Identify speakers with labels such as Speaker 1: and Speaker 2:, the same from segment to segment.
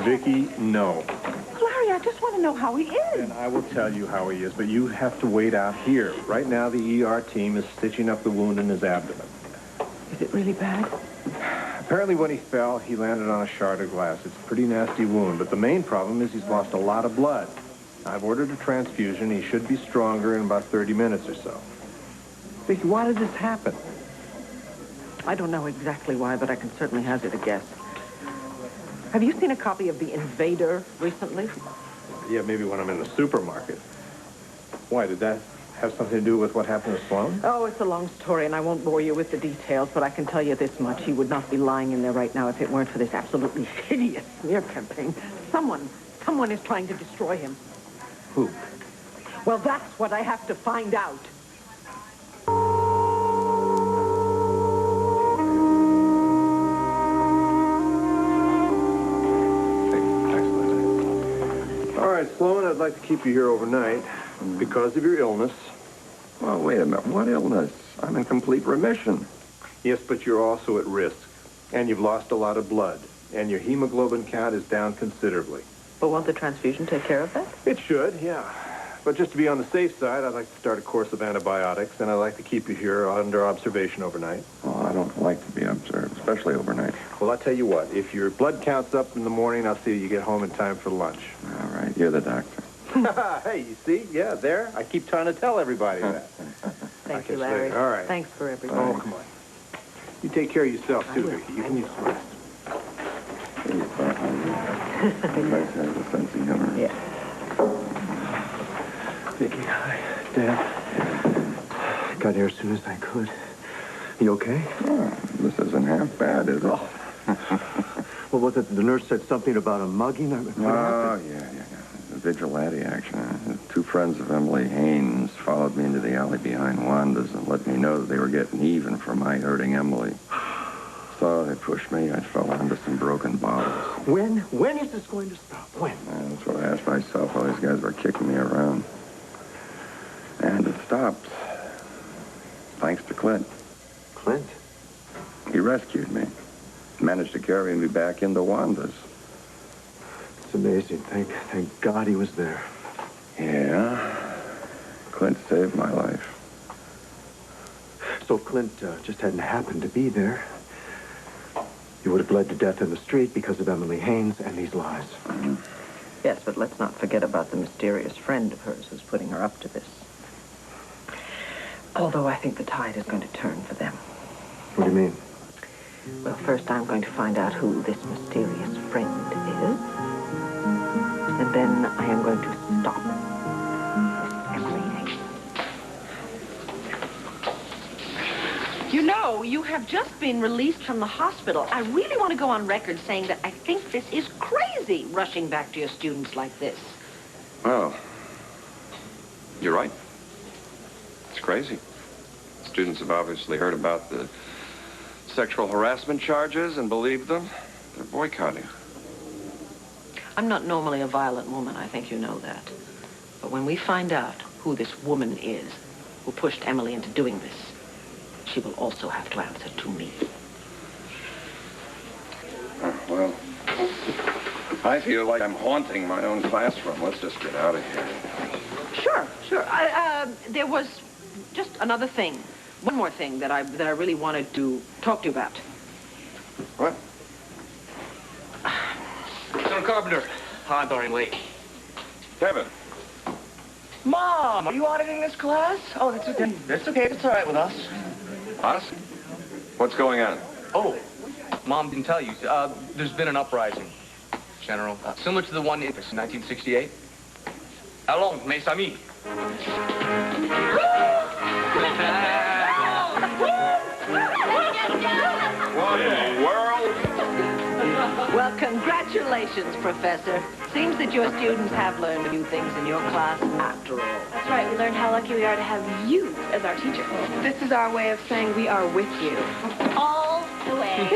Speaker 1: Viki, no.
Speaker 2: Larry, I just want to know how he is.
Speaker 1: And I will tell you how he is, but you have to wait out here. Right now, the ER team is stitching up the wound in his abdomen.
Speaker 2: Is it really bad?
Speaker 1: Apparently, when he fell, he landed on a shard of glass. It's a pretty nasty wound, but the main problem is he's lost a lot of blood. I've ordered a transfusion. He should be stronger in about 30 minutes or so. Viki, why did this happen?
Speaker 2: I don't know exactly why, but I can certainly hazard a guess. Have you seen a copy of The Invader recently?
Speaker 1: Yeah, maybe when I'm in the supermarket. Why, did that have something to do with what happened to Sloan?
Speaker 2: Oh, it's a long story, and I won't bore you with the details, but I can tell you this much. He would not be lying in there right now if it weren't for this absolutely hideous smear campaign. Someone is trying to destroy him.
Speaker 1: Who?
Speaker 2: Well, that's what I have to find out.
Speaker 1: All right, Sloan, I'd like to keep you here overnight because of your illness.
Speaker 3: Well, wait a minute. What illness? I'm in complete remission.
Speaker 1: Yes, but you're also at risk. And you've lost a lot of blood. And your hemoglobin count is down considerably.
Speaker 2: But won't the transfusion take care of that?
Speaker 1: It should, yeah. But just to be on the safe side, I'd like to start a course of antibiotics, and I'd like to keep you here under observation overnight.
Speaker 3: Oh, I don't like to be observed, especially overnight.
Speaker 1: Well, I'll tell you what. If your blood count's up in the morning, I'll see you get home in time for lunch.
Speaker 3: All right, you're the doctor.
Speaker 1: Hey, you see? Yeah, there. I keep trying to tell everybody that.
Speaker 2: Thank you, Larry.
Speaker 1: All right.
Speaker 2: Thanks for everything.
Speaker 1: Oh, come on. You take care of yourself, too, Viki. You can use some rest.
Speaker 3: You guys have a sense of humor.
Speaker 2: Yeah.
Speaker 4: Viki, hi. Dad. Got here as soon as I could. You okay?
Speaker 3: Oh, this isn't half bad, is it?
Speaker 4: Oh. Well, was it the nurse said something about a mugging?
Speaker 3: Oh, yeah. Vigilante action. Two friends of Emily Haynes followed me into the alley behind Wanda's and let me know that they were getting even for my hurting Emily. So they pushed me. I fell onto some broken bottles.
Speaker 4: When? When is this going to stop? When?
Speaker 3: That's what I asked myself while these guys were kicking me around. And it stopped. Thanks to Clint.
Speaker 4: Clint?
Speaker 3: He rescued me. Managed to carry me back into Wanda's.
Speaker 4: It's amazing. Thank God he was there.
Speaker 3: Yeah. Clint saved my life.
Speaker 4: So if Clint just hadn't happened to be there, you would have bled to death in the street because of Emily Haynes and these lies.
Speaker 3: Mm-hmm.
Speaker 2: Yes, but let's not forget about the mysterious friend of hers who's putting her up to this. Although I think the tide is going to turn for them.
Speaker 4: What do you mean?
Speaker 2: Well, first I'm going to find out who this mysterious friend is. And then I am going to stop Emily Haynes.
Speaker 5: You know, you have just been released from the hospital. I really want to go on record saying that I think this is crazy, rushing back to your students like this.
Speaker 6: Well, you're right. It's crazy. Students have obviously heard about the sexual harassment charges and believed them. They're boycotting.
Speaker 5: I'm not normally a violent woman. I think you know that. But when we find out who this woman is who pushed Emily into doing this, she will also have to answer to me.
Speaker 6: Well, I feel like I'm haunting my own classroom. Let's just get out of here.
Speaker 5: Sure. There was just another thing. One more thing that I really wanted to talk to you about.
Speaker 6: What?
Speaker 7: Mr. Carpenter. Hi, I'm running late.
Speaker 6: Kevin.
Speaker 7: Mom, are you auditing this class? Oh, that's okay. That's okay. It's all right with us.
Speaker 6: Us? What's going on?
Speaker 7: Oh, Mom didn't tell you. There's been an uprising, General, similar to the one in 1968. Allons, mes amis.
Speaker 6: What in the world?
Speaker 5: Well, congratulations, Professor. Seems that your students have learned a few things in your class after all.
Speaker 8: That's right. We learned how lucky we are to have you as our teacher. This is our way of saying we are with you. All the way.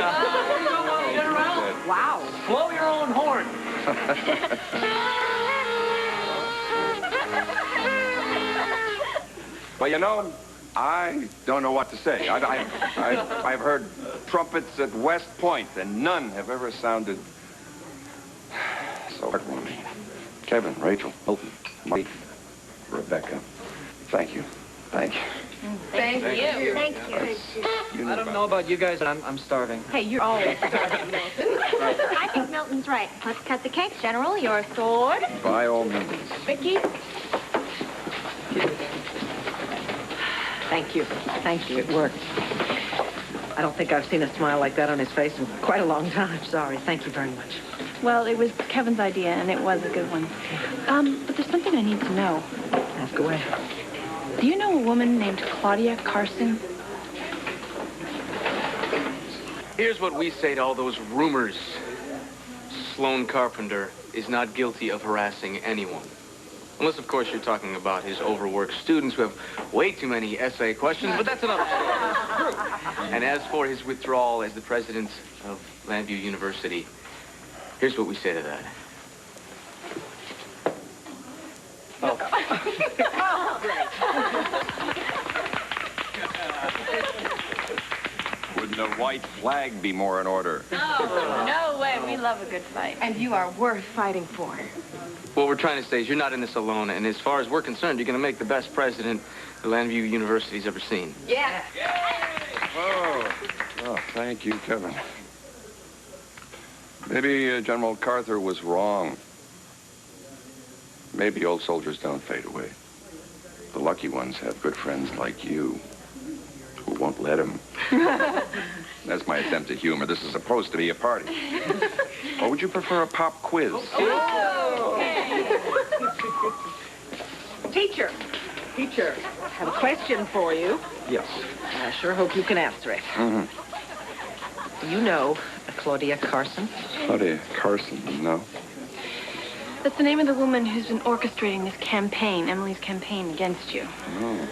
Speaker 5: Wow.
Speaker 7: Blow your own horn.
Speaker 6: Well, you know, I don't know what to say. I've heard trumpets at West Point, and none have ever sounded
Speaker 3: so heartwarming. Kevin, Rachel, Milton, Mike, Rebecca. Thank you. Thank you.
Speaker 8: Thank you.
Speaker 9: Thank you.
Speaker 7: I don't know about you guys, but I'm starving.
Speaker 8: Hey, you're always starving, Milton.
Speaker 9: I think Milton's right. Let's cut the cake, General. Your sword.
Speaker 3: By all means.
Speaker 8: Vicky?
Speaker 2: Thank you. Thank you. It worked. I don't think I've seen a smile like that on his face in quite a long time. Sorry. Thank you very much.
Speaker 8: Well, it was Kevin's idea, and it was a good one. But there's something I need to know.
Speaker 2: Ask away.
Speaker 8: Do you know a woman named Claudia Carson?
Speaker 7: Here's what we say to all those rumors. Sloan Carpenter is not guilty of harassing anyone. Unless, of course, you're talking about his overworked students who have way too many essay questions, but that's another story. And as for his withdrawal as the president of Landview University, here's what we say to that.
Speaker 3: Wouldn't a white flag be more in order?
Speaker 8: Oh, no way. We love a good fight.
Speaker 2: And you are worth fighting for.
Speaker 7: What we're trying to say is you're not in this alone, and as far as we're concerned, you're going to make the best president that Landview University's ever seen.
Speaker 8: Yeah.
Speaker 3: Oh, thank you, Kevin. Maybe General MacArthur was wrong. Maybe old soldiers don't fade away. The lucky ones have good friends like you who won't let them. That's my attempt at humor. This is supposed to be a party. Or would you prefer a pop quiz?
Speaker 2: Teacher, I have a question for you.
Speaker 3: Yes.
Speaker 2: I sure hope you can answer it. Do you know Claudia Carson?
Speaker 3: Claudia Carson, no.
Speaker 8: That's the name of the woman who's been orchestrating this campaign, Emily's campaign against you.
Speaker 3: Oh.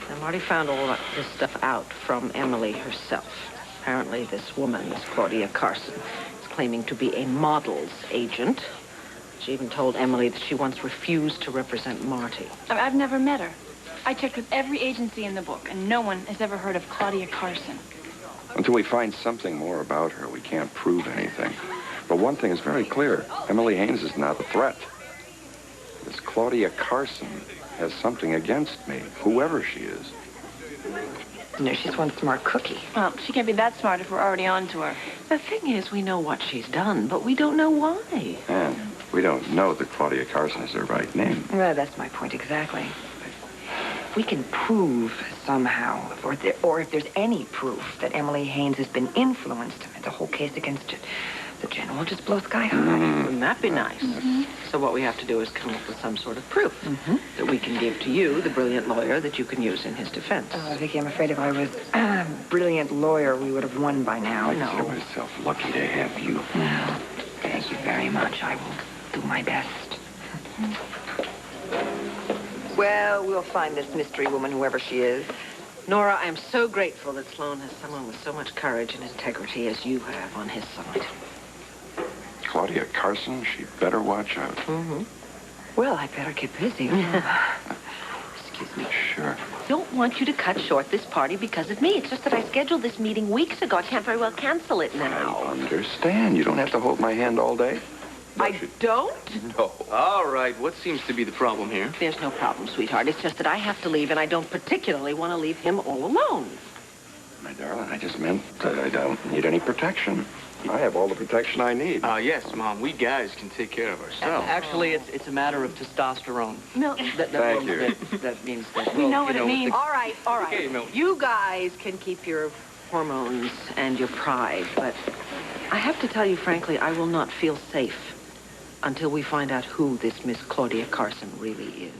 Speaker 2: I've already found all this stuff out from Emily herself. Apparently this woman, this Claudia Carson, is claiming to be a model's agent. She even told Emily that she once refused to represent Marty.
Speaker 8: I've never met her. I checked with every agency in the book, and no one has ever heard of Claudia Carson.
Speaker 3: Until we find something more about her, we can't prove anything. But one thing is very clear. Emily Haynes is not a threat. This Claudia Carson has something against me, whoever she is.
Speaker 2: No, she's one smart cookie.
Speaker 8: Well, she can't be that smart if we're already on to her.
Speaker 2: The thing is, we know what she's done, but we don't know why.
Speaker 3: And we don't know that Claudia Carson is her right name.
Speaker 10: Well, that's my point exactly. We can prove somehow, or if there's any proof that Emily Haynes has been influenced, the whole case against the general will just blow sky high.
Speaker 2: Wouldn't that be nice? So what we have to do is come up with some sort of proof that we can give to you, the brilliant lawyer, that you can use in his defense.
Speaker 10: Vicky, I'm afraid if I was a brilliant lawyer, we would have won by now.
Speaker 3: I consider myself lucky to have you.
Speaker 10: Well, thank you very much. I will do my best. Well, we'll find this mystery woman, whoever she is.
Speaker 2: Nora, I'm so grateful that Sloan has someone with so much courage and integrity as you have on his side.
Speaker 3: Claudia Carson, she better watch out.
Speaker 10: Well, I better get busy. Excuse me.
Speaker 3: Sure.
Speaker 2: Don't want you to cut short this party because of me. It's just that I scheduled this meeting weeks ago. I can't very well cancel it now.
Speaker 3: I understand. You don't have to hold my hand all day.
Speaker 2: I don't?
Speaker 3: No.
Speaker 7: All right, what seems to be the problem here?
Speaker 2: There's no problem, sweetheart. It's just that I have to leave, and I don't particularly want to leave him all alone.
Speaker 3: My darling, I just meant that I don't need any protection. I have all the protection I need.
Speaker 7: Yes, Mom, we guys can take care of ourselves.
Speaker 11: Actually, it's a matter of testosterone.
Speaker 8: Milton.
Speaker 3: Thank you.
Speaker 11: That means that...
Speaker 8: We know what it means.
Speaker 2: All right.
Speaker 7: Okay, Milton.
Speaker 2: You guys can keep your hormones and your pride, but I have to tell you, frankly, I will not feel safe until we find out who this Miss Claudia Carson really is.